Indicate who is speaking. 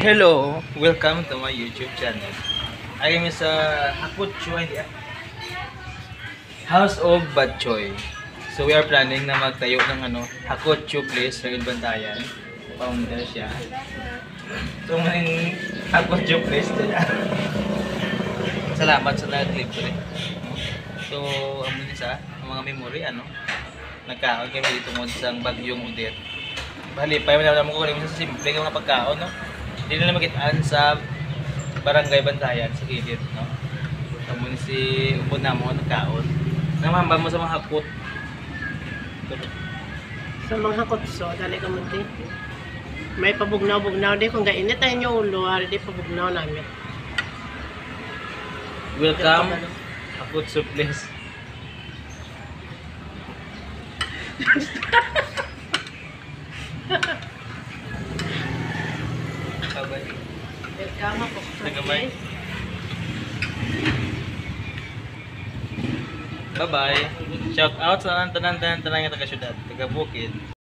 Speaker 1: Hello, welcome to my YouTube channel. I am sa Hakutchoy, House of Batchoy. So we are planning na magtayo ng Hakutcho place sa Bantayan. Founder siya. So maning Hakutcho place din. Salamat sa nag-libre. So amo din sa mga memory nagkaon kami dito mo sa Bagyong Udet. Bali pa naman ko kung sa simple ng mga pagkaon Hindi na makitaan sa Barangay Bantayan sa gilid Tamo ni si upod na mo nagkaon. Namamba mo sa mga hakot.
Speaker 2: Sa mga hakot dali ka mo din. May pabugnaw-bugnaw di kung gainit tayo nyo ulo, di pabugnaw namin.
Speaker 1: Welcome, Hakutcho place. Bye-bye.
Speaker 2: Welcome ako.
Speaker 1: Bye-bye. Bye-bye. Shout out sa tanan nga taga-syudad, taga-Bukid.